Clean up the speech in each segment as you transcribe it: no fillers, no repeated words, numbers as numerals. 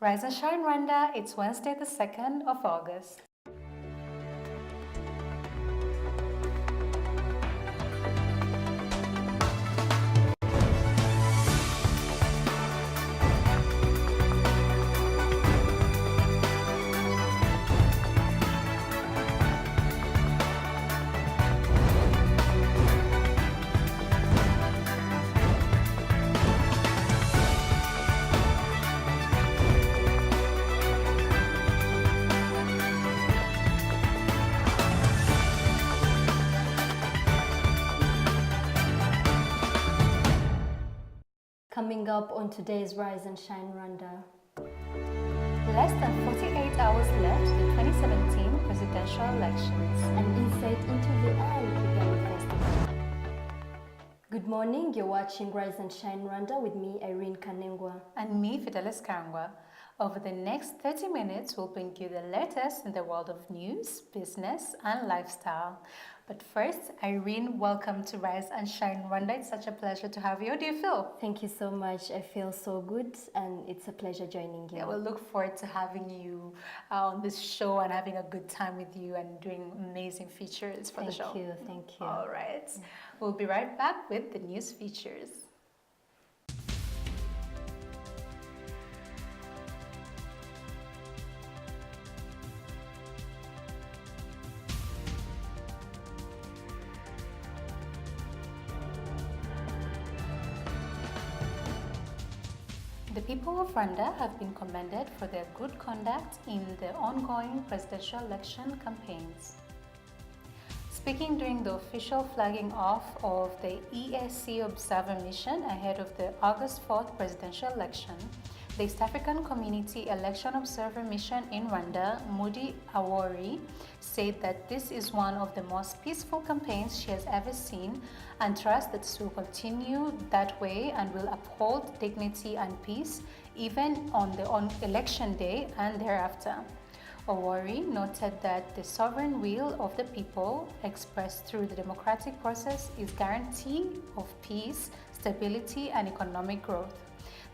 Rise and Shine Rwanda, it's Wednesday the 2nd of August. Coming up on today's Rise and Shine Rwanda. Less than 48 hours left to the 2017 presidential elections. An insight into the I Am Kigali Festival. Good morning, you're watching Rise and Shine Rwanda with me, Irene Kanengwa. And me, Fidelis Karangwa. Over the next 30 minutes, we'll bring you the latest in the world of news, business, and lifestyle. But first, Irene, welcome to Rise and Shine Rwanda. It's such a pleasure to have you. How do you feel? Thank you so much. I feel so good, and it's a pleasure joining you. Yeah, we'll look forward to having you on this show and having a good time with you and doing amazing features for the show. Thank you. All right. We'll be right back with the news features. The people of Rwanda have been commended for their good conduct in the ongoing presidential election campaigns. Speaking during the official flagging off of the EAC Observer Mission ahead of the August 4th presidential election, the East African Community Election Observer Mission in Rwanda, Moody Awori, said that this is one of the most peaceful campaigns she has ever seen and trusts that this will continue that way and will uphold dignity and peace even on election day and thereafter. Awori noted that the sovereign will of the people expressed through the democratic process is guarantee of peace, stability, and economic growth.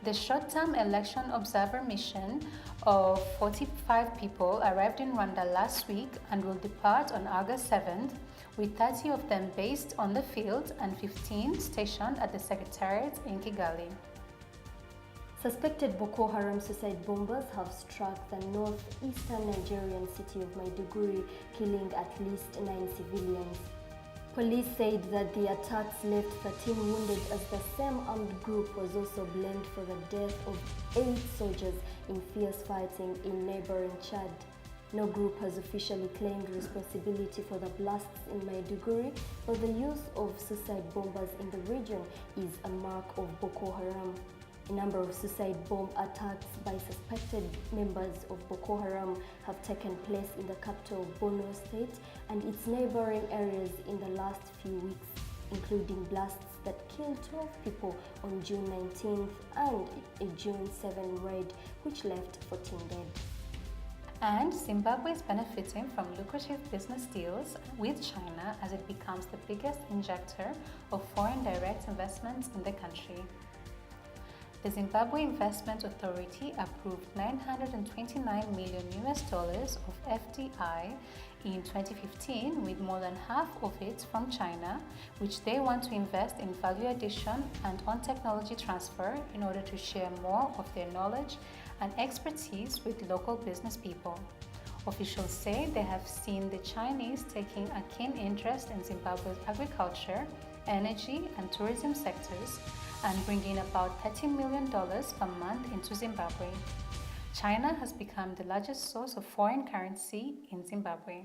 The short-term election observer mission of 45 people arrived in Rwanda last week and will depart on August 7th, with 30 of them based on the field and 15 stationed at the Secretariat in Kigali. Suspected Boko Haram suicide bombers have struck the northeastern Nigerian city of Maiduguri, killing at least 9 civilians. Police said that the attacks left 13 wounded as the same armed group was also blamed for the death of 8 soldiers in fierce fighting in neighboring Chad. No group has officially claimed responsibility for the blasts in Maiduguri, but the use of suicide bombers in the region is a mark of Boko Haram. A number of suicide bomb attacks by suspected members of Boko Haram have taken place in the capital of Borno State and its neighboring areas in the last few weeks, including blasts that killed 12 people on June 19th and a June 7 raid which left 14 dead. And Zimbabwe is benefiting from lucrative business deals with China as it becomes the biggest injector of foreign direct investments in the country. The Zimbabwe Investment Authority approved $929 million of FDI in 2015, with more than half of it from China, which they want to invest in value addition and on technology transfer in order to share more of their knowledge and expertise with local business people. Officials say they have seen the Chinese taking a keen interest in Zimbabwe's agriculture, energy, and tourism sectors, and bringing about $30 million per month into Zimbabwe. China has become the largest source of foreign currency in Zimbabwe.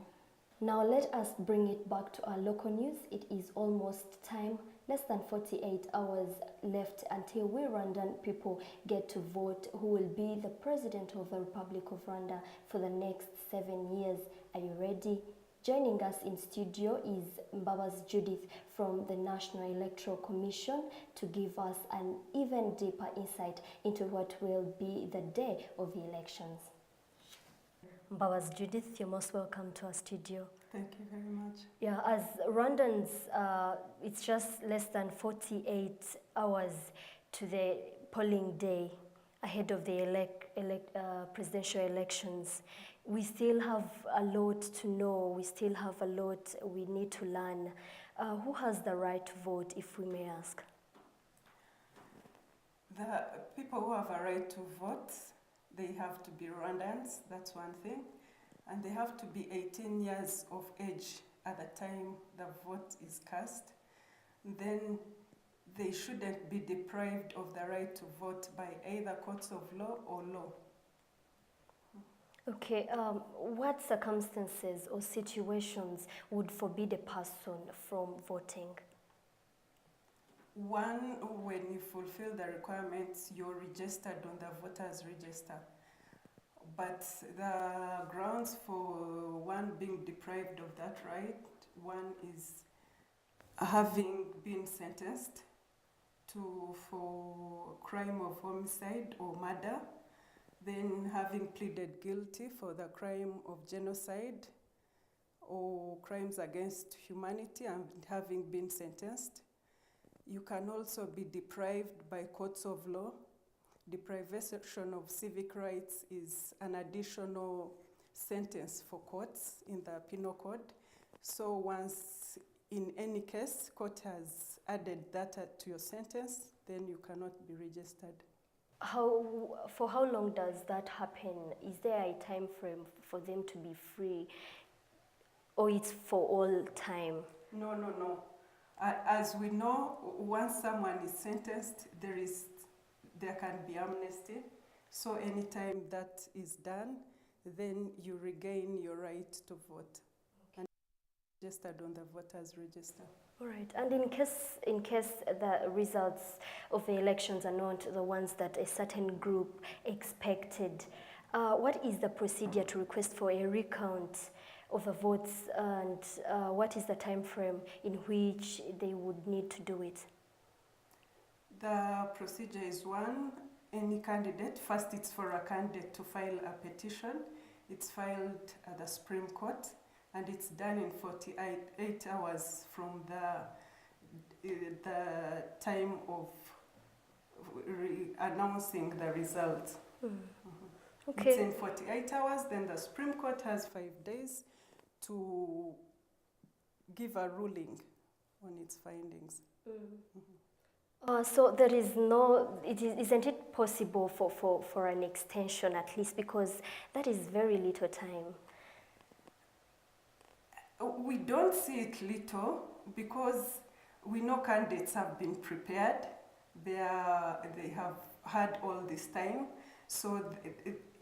Now let us bring it back to our local news. It is almost time, less than 48 hours left until we Rwandan people get to vote who will be the President of the Republic of Rwanda for the next 7 years. Are you ready? Joining us in studio is Mbabas Judith from the National Electoral Commission to give us an even deeper insight into what will be the day of the elections. Mbabas Judith, you're most welcome to our studio. Thank you very much. Yeah, as Rwandans, it's just less than 48 hours to the polling day. ahead of the presidential elections. We still have a lot to know. We still have a lot we need to learn. Who has the right to vote, if we may ask? The people who have a right to vote, they have to be Rwandans, that's one thing. And they have to be 18 years of age at the time the vote is cast. Then they shouldn't be deprived of the right to vote by either courts of law or law. Okay, what circumstances or situations would forbid a person from voting? One, when you fulfill the requirements, you're registered on the voters register. But the grounds for one being deprived of that right, one is having been sentenced for crime of homicide or murder, then having pleaded guilty for the crime of genocide or crimes against humanity and having been sentenced. You can also be deprived by courts of law. Deprivation of civic rights is an additional sentence for courts in the Penal Code. So once, in any case, court has added that to your sentence, then you cannot be registered. For how long does that happen? Is there a time frame for them to be free, or it's for all time? No. As we know, once someone is sentenced, there can be amnesty. So anytime that is done, then you regain your right to vote and registered on the voters register. All right. And in case the results of the elections are not the ones that a certain group expected, what is the procedure to request for a recount of the votes, and what is the time frame in which they would need to do it? The procedure is one, any candidate, first it's for a candidate to file a petition. It's filed at the Supreme Court, and it's done in 48 hours from the time of announcing the results. Okay. It's in 48 hours, then the Supreme Court has 5 days to give a ruling on its findings. So there is isn't it possible for an extension at least, because that is very little time? We don't see it little because we know candidates have been prepared. They have had all this time, so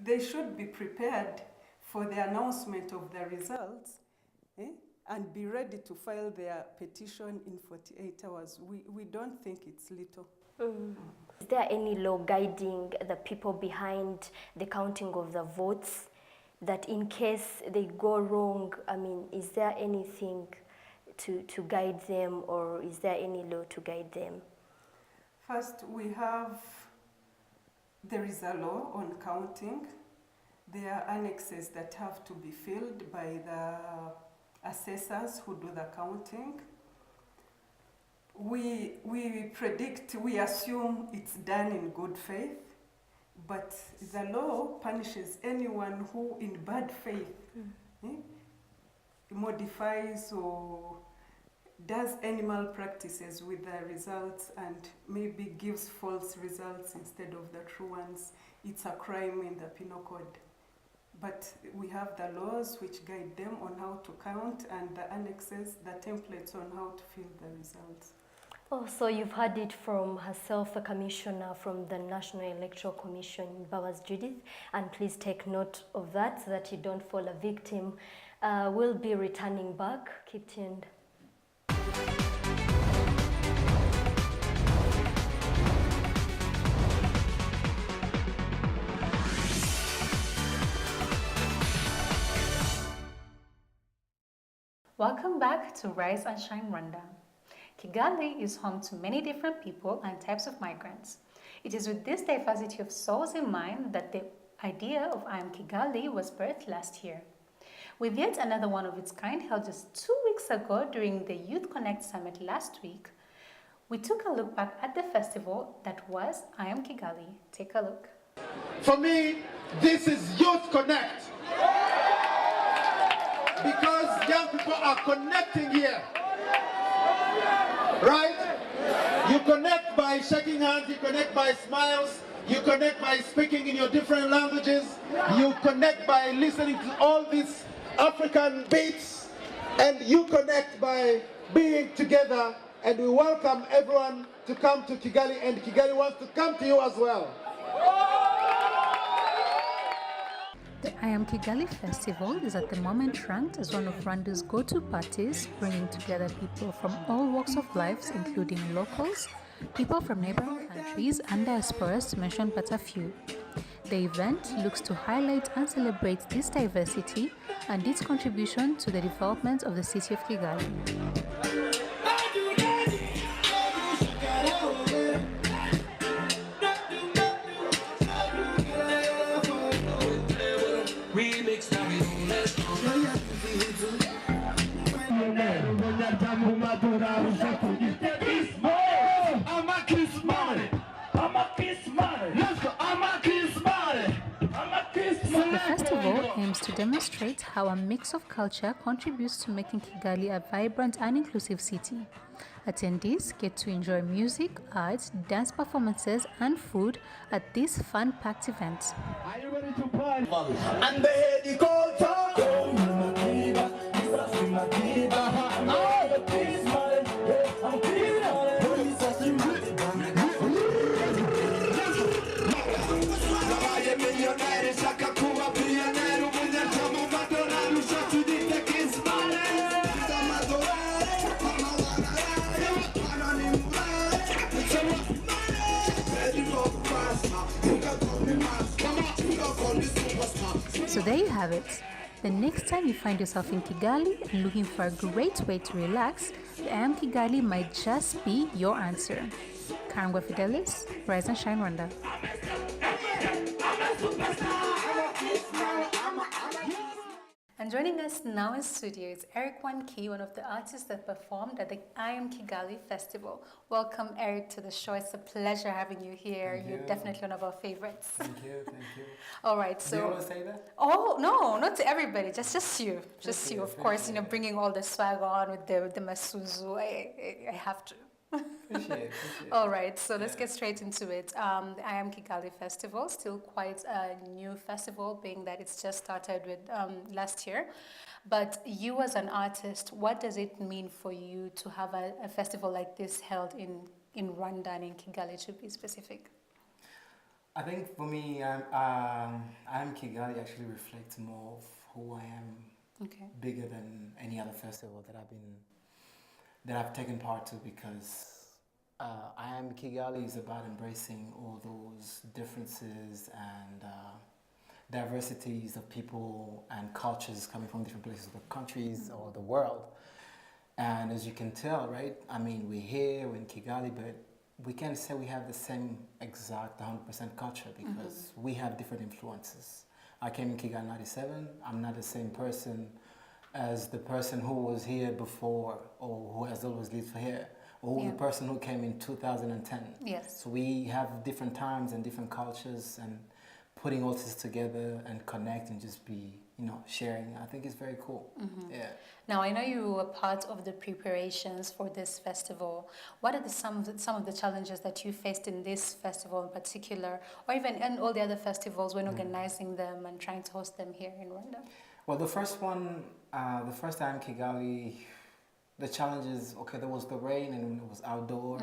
they should be prepared for the announcement of the results, and be ready to file their petition in 48 hours. We don't think it's little. Is there any law guiding the people behind the counting of the votes, that in case they go wrong, is there anything to guide them, or is there any law to guide them? First, there is a law on counting. There are annexes that have to be filled by the assessors who do the counting. We assume it's done in good faith, but the law punishes anyone who in bad faith modifies or does animal practices with the results and maybe gives false results instead of the true ones. It's a crime in the Penal Code. But we have the laws which guide them on how to count, and the annexes, the templates on how to fill the results. Oh, so you've heard it from herself, the commissioner from the National Electoral Commission, Bawas Judith, and please take note of that so that you don't fall a victim. We'll be returning back. Keep tuned. Welcome back to Rise and Shine Rwanda. Kigali is home to many different people and types of migrants. It is with this diversity of souls in mind that the idea of I Am Kigali was birthed last year. With yet another one of its kind held just 2 weeks ago during the Youth Connect Summit last week, we took a look back at the festival that was I Am Kigali. Take a look. For me, this is Youth Connect. Because young people are connecting here. Right? You connect by shaking hands, you connect by smiles, you connect by speaking in your different languages, you connect by listening to all these African beats, and you connect by being together, and we welcome everyone to come to Kigali, and Kigali wants to come to you as well. The I Am Kigali Festival is at the moment ranked as one of Rwanda's go-to parties, bringing together people from all walks of life, including locals, people from neighboring countries, and diasporas, to mention but a few. The event looks to highlight and celebrate this diversity and its contribution to the development of the city of Kigali. The festival aims to demonstrate how a mix of culture contributes to making Kigali a vibrant and inclusive city. Attendees get to enjoy music, art, dance performances, and food at this fun-packed event. Are you ready to party? And So there you have it. The next time you find yourself in Kigali and looking for a great way to relax, the I Am Kigali might just be your answer. Karangwa Fidelis, Rise and Shine Rwanda. And joining us now in studio is Eric Wanki, one of the artists that performed at the I Am Kigali Festival. Welcome, Eric, to the show. It's a pleasure having you here. Thank You're you. definitely one of our favorites. Thank you, thank you. All right, so... Do you want to say that? Oh, no, not to everybody, just you. Just Thank you, you, of thank course, you. bringing all the swag on with the Masuzu. I have to. Appreciate it. All right, so let's get straight into it. The I Am Kigali Festival, still quite a new festival, being that it's just started with last year. But you as an artist, what does it mean for you to have a festival like this held in Rwanda and in Kigali, to be specific? I think for me, I Am Kigali actually reflects more of who I am, Okay. bigger than any other festival that I've taken part to, because I Am Kigali is about embracing all those differences and diversities of people and cultures coming from different places of the countries or the world. And as you can tell, right, I mean, we're here, we're in Kigali, but we can't say we have the same exact 100% culture, because we have different influences. I came in Kigali in 97. I'm not the same person as the person who was here before, or who has always lived here, or the person who came in 2010. Yes. So we have different times and different cultures, and putting all this together and connect and just be, sharing, I think it's very cool. Yeah. Now, I know you were part of the preparations for this festival. What are some of the challenges that you faced in this festival in particular, or even in all the other festivals when organizing them and trying to host them here in Rwanda? Well, the first time Kigali, the challenges, there was the rain and it was outdoor,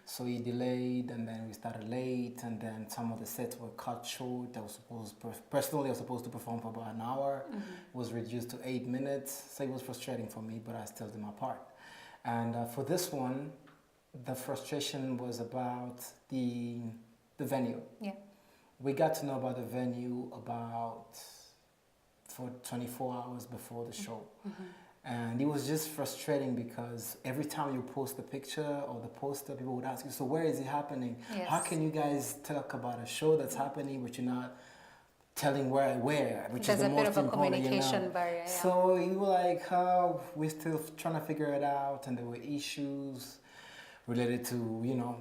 so we delayed, and then we started late, and then some of the sets were cut short. I was supposed to perform for about an hour. It was reduced to 8 minutes, so it was frustrating for me, but I still did my part. And for this one, the frustration was about the venue. Yeah. We got to know about the venue for 24 hours before the show. And it was just frustrating, because every time you post a picture or the poster, people would ask you, so where is it happening? Yes. How can you guys talk about a show that's happening, but you're not telling where, which There's is the a bit most of a important, communication barrier. Yeah. So you were like, we're still trying to figure it out, and there were issues related to,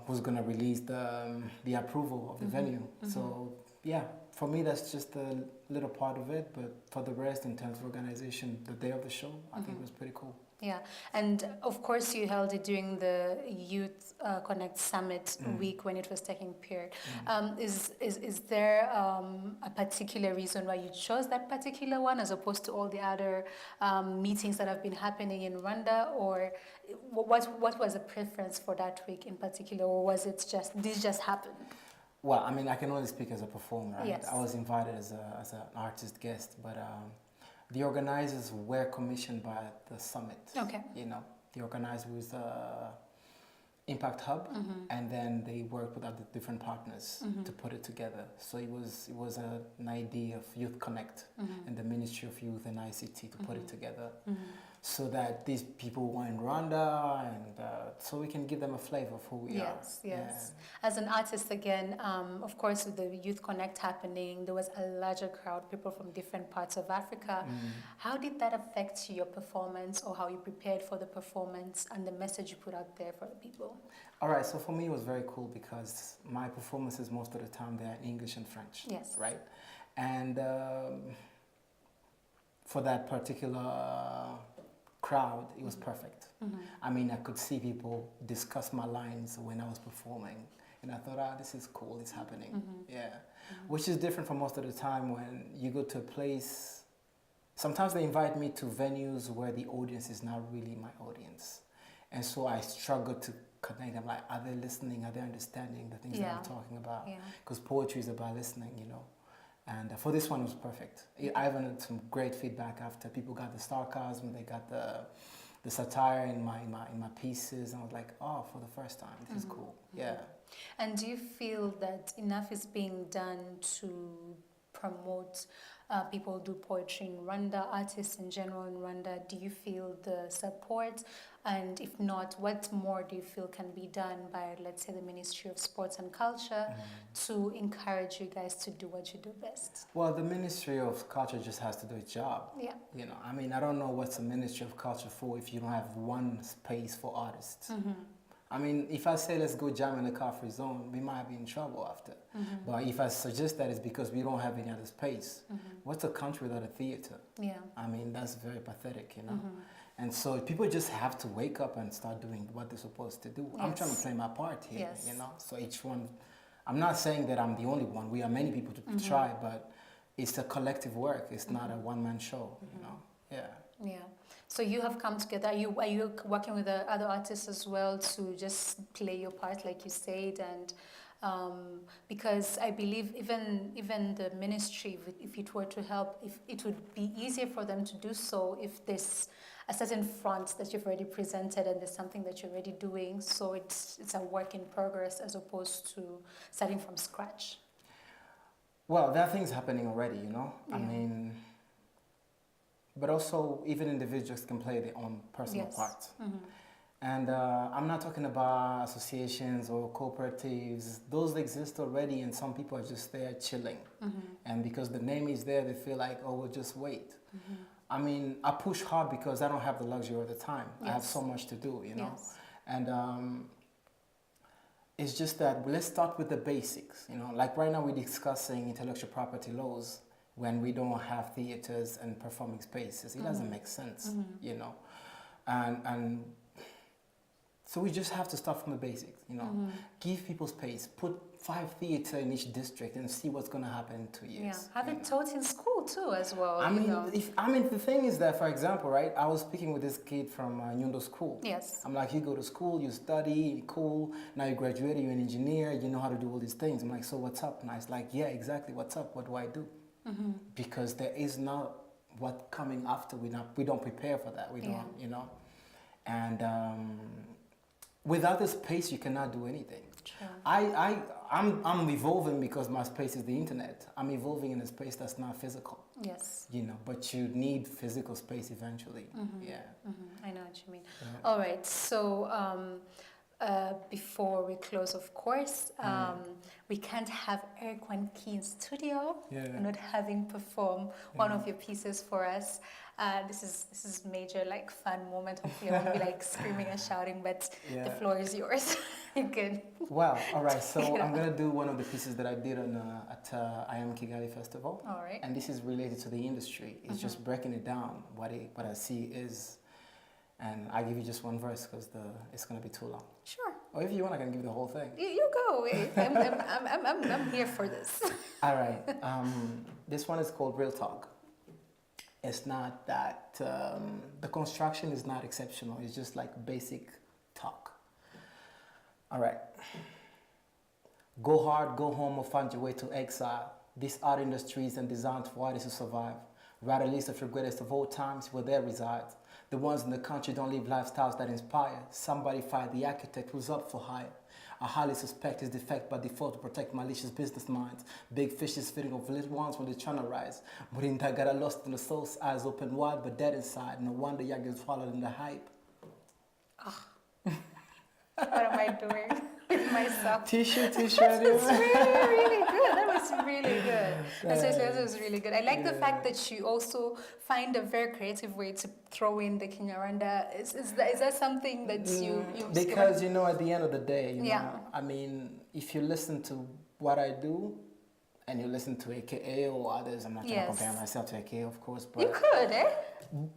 who's going to release the approval of the venue. So yeah, for me, that's just a little part of it. But for the rest, in terms of organization, the day of the show, I think it was pretty cool. Yeah, and of course you held it during the Youth Connect Summit week when it was taking period. Is there a particular reason why you chose that particular one as opposed to all the other meetings that have been happening in Rwanda, or what was the preference for that week in particular, or was it just this just happened? Well, I mean, I can only speak as a performer, right? Yes. I was invited as an artist guest, but the organizers were commissioned by the summit. Okay. You know, the organizer was Impact Hub, and then they worked with other different partners to put it together. So it was an idea of Youth Connect and the Ministry of Youth and ICT to put it together, so that these people were in Rwanda, and so we can give them a flavor of who we are. Yes, yes. As an artist, again, of course, with the Youth Connect happening, there was a larger crowd, people from different parts of Africa. How did that affect your performance, or how you prepared for the performance and the message you put out there for the people? All right, so for me it was very cool because my performances most of the time they're in English and French. Yes. Right? And for that particular crowd, it was perfect. I mean, I could see people discuss my lines when I was performing, and I thought, this is cool, it's happening. Yeah. Which is different from most of the time when you go to a place. Sometimes they invite me to venues where the audience is not really my audience, and so I struggle to connect them. Like, are they listening? Are they understanding the things that I'm talking about? Because poetry is about listening, you know. And for this one, it was perfect. I even had some great feedback after. People got the sarcasm, they got the satire in my pieces, and I was like, oh, for the first time, this is cool. Yeah. And do you feel that enough is being done to promote people who do poetry in Rwanda, artists in general in Rwanda? Do you feel the support? And if not, what more do you feel can be done by, let's say, the Ministry of Sports and Culture to encourage you guys to do what you do best? Well, the Ministry of Culture just has to do its job. Yeah. You know, I mean, I don't know what's the Ministry of Culture for if you don't have one space for artists. I mean, if I say let's go jam in the car-free zone, we might be in trouble after. But if I suggest that it's because we don't have any other space, what's a country without a theater? Yeah. I mean, that's very pathetic, you know. And so people just have to wake up and start doing what they're supposed to do. I'm trying to play my part here, you know. So each one, I'm not saying that I'm the only one. We are many people to try, but it's a collective work. It's not a one-man show, you know. Yeah. Yeah. So you have come together. Are you working with the other artists as well to just play your part, like you said, and because I believe even the ministry, if it were to help, if it would be easier for them to do so if there's a certain front that you've already presented and there's something that you're already doing. So it's a work in progress as opposed to starting from scratch. Well, there are things happening already, you know. I mean. But also, even individuals can play their own personal part. And I'm not talking about associations or cooperatives. Those exist already, and some people are just there chilling. And because the name is there, they feel like, oh, we'll just wait. I mean, I push hard because I don't have the luxury of the time. I have so much to do, you know. And it's just that let's start with the basics, you know. Like right now, we're discussing intellectual property laws. When we don't have theaters and performing spaces, it doesn't make sense, you know. And so we just have to start from the basics, you know. Give people space, put 5 theaters in each district and see what's going to happen in 2 years. Yeah, have it taught in school too as well. I mean, the thing is that, for example, right, I was speaking with this kid from Nyundo School. Yes. I'm like, you go to school, you study, cool, now you graduated, you're an engineer, you know how to do all these things. I'm like, so what's up? And I was like, yeah, exactly, what's up? What do I do? Because there is not what coming after. We don't prepare for that. We don't, you know. And without the space, you cannot do anything. True. I'm evolving because my space is the internet. I'm evolving in a space that's not physical. Yes. You know, but you need physical space eventually. Yeah. I know what you mean. All right. So before we close, of course, we can't have Eric Wanki in studio not having performed one of your pieces for us. This is major like fun moment. Hopefully, I won't be like screaming and shouting, but the floor is yours. You can. Well, all right. So I'm gonna do one of the pieces that I did on at I Am Kigali Festival. All right. And this is related to the industry. It's just breaking it down. What I see is. And I give you just one verse because it's gonna be too long. Sure. Or if you want, I can give you the whole thing. You go. I'm here for this. All right. This one is called Real Talk. It's not that the construction is not exceptional. It's just like basic talk. All right. Go hard, go home, or find your way to exile. This art industry isn't designed for artists to survive. Write a list of your greatest of all times where they reside. The ones in the country don't live lifestyles that inspire. Somebody fired the architect who's up for hire. I highly suspect his defect by default to protect malicious business minds. Big fishes feeding off little ones when they're trying to rise. Murinda got lost in the soul's eyes open wide but dead inside. No wonder y'all get swallowed in the hype. What am I doing with myself? Tissue. That was really good. That was really good. That was really good. I like the fact that you also find a very creative way to throw in the Kinyarwanda. Is that something that you because you know, at the end of the day, you know, I mean, if you listen to what I do and you listen to AKA or others, I'm not trying to compare myself to AKA, of course, but you could, eh?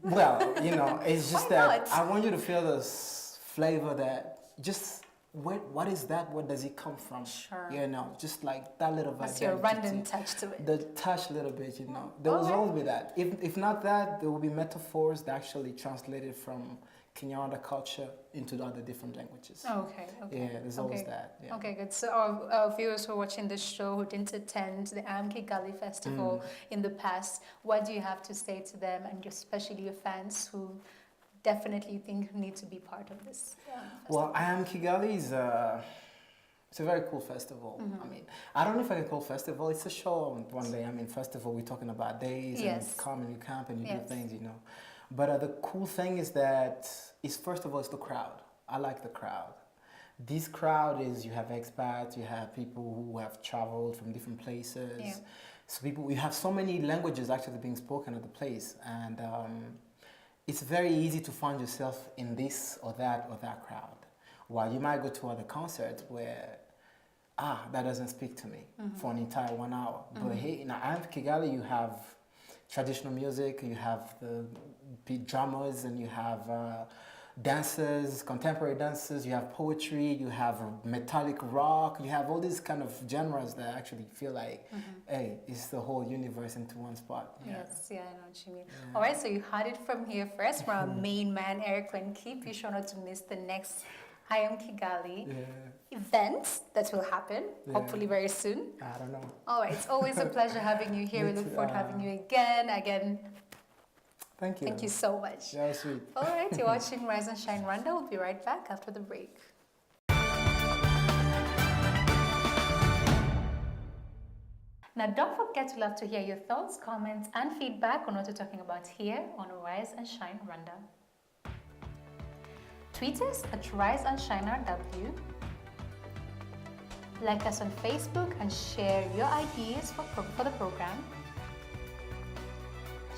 Well, you know, it's just that I want you to feel this flavor that just what is that? Where does it come from? Sure. You know, just like that little That's your random touch to it. The touch a little bit, you know. There will always be that. If not that, there will be metaphors that actually translated from Kinyarwanda culture into the other different languages. Okay. Yeah, there's always that. Yeah. Okay, good. So our viewers who are watching this show who didn't attend the I Am Kigali Festival in the past, what do you have to say to them, and especially your fans who definitely think need to be part of this festival? Well, I Am Kigali is it's a very cool festival. I mean, I don't know if I can call festival. It's a show one day. I mean, festival, we're talking about days and you come and you camp and you do things, you know. But the cool thing is that first of all, it's the crowd. I like the crowd. This crowd is, you have expats, you have people who have traveled from different places. Yeah. So you have so many languages actually being spoken at the place. And it's very easy to find yourself in this or that crowd. While you might go to other concerts where, that doesn't speak to me for an entire 1 hour. But hey, in I Am Kigali, you have traditional music, you have the beat drummers, and you have dancers, contemporary dancers, you have poetry, you have metallic rock, you have all these kind of genres that actually feel like, hey, it's the whole universe into one spot. Yeah. Yes, I know what you mean. Yeah. All right, so you heard it from here first from our main man, Eric Wanki. Be sure not to miss the next I Am Kigali event that will happen, hopefully very soon. I don't know. All right, it's always a pleasure having you here. We look forward to having you again. Thank you. Thank you so much. Yeah, sweet. All right, you're watching Rise and Shine Rwanda. We'll be right back after the break. Now, don't forget to love to hear your thoughts, comments, and feedback on what we're talking about here on Rise and Shine Rwanda. Tweet us at Rise and Shine RW. Like us on Facebook and share your ideas for the program.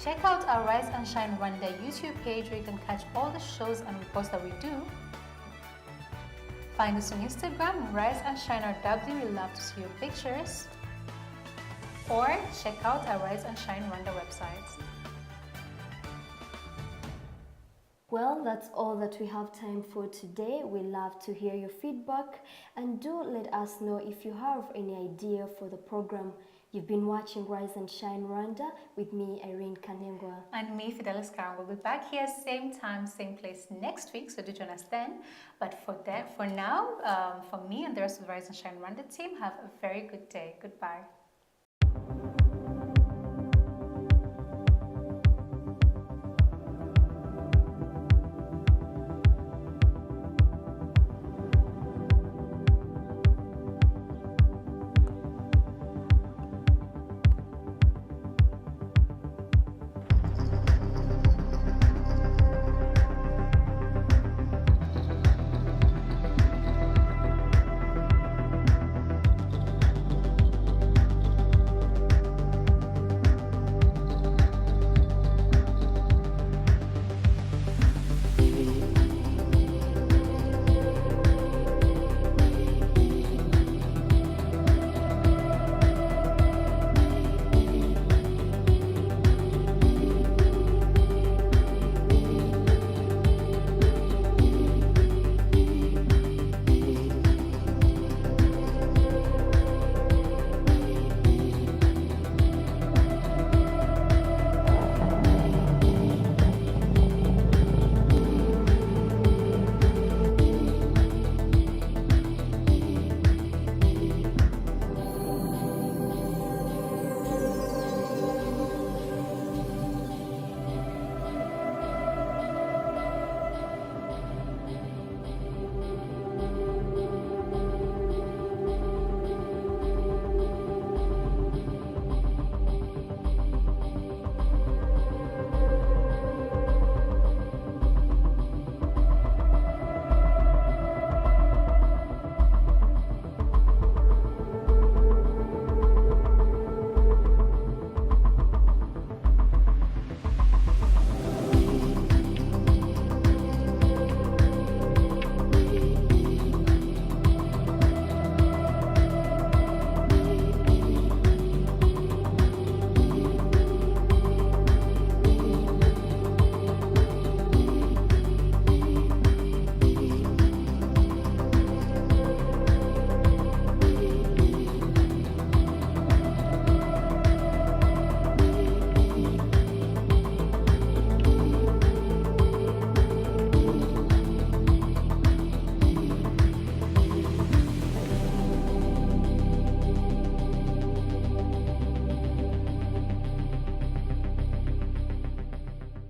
Check out our Rise and Shine Rwanda YouTube page where you can catch all the shows and reports that we do. Find us on Instagram, Rise and Shine RW. We love to see your pictures. Or check out our Rise and Shine Rwanda website. Well, that's all that we have time for today. We love to hear your feedback, and do let us know if you have any idea for the program. You've been watching Rise and Shine Rwanda with me, Irene Kanengwa. And me, Fidelis Karen. We'll be back here same time, same place next week, so do join us then. But for now, for me and the rest of the Rise and Shine Rwanda team, have a very good day. Goodbye.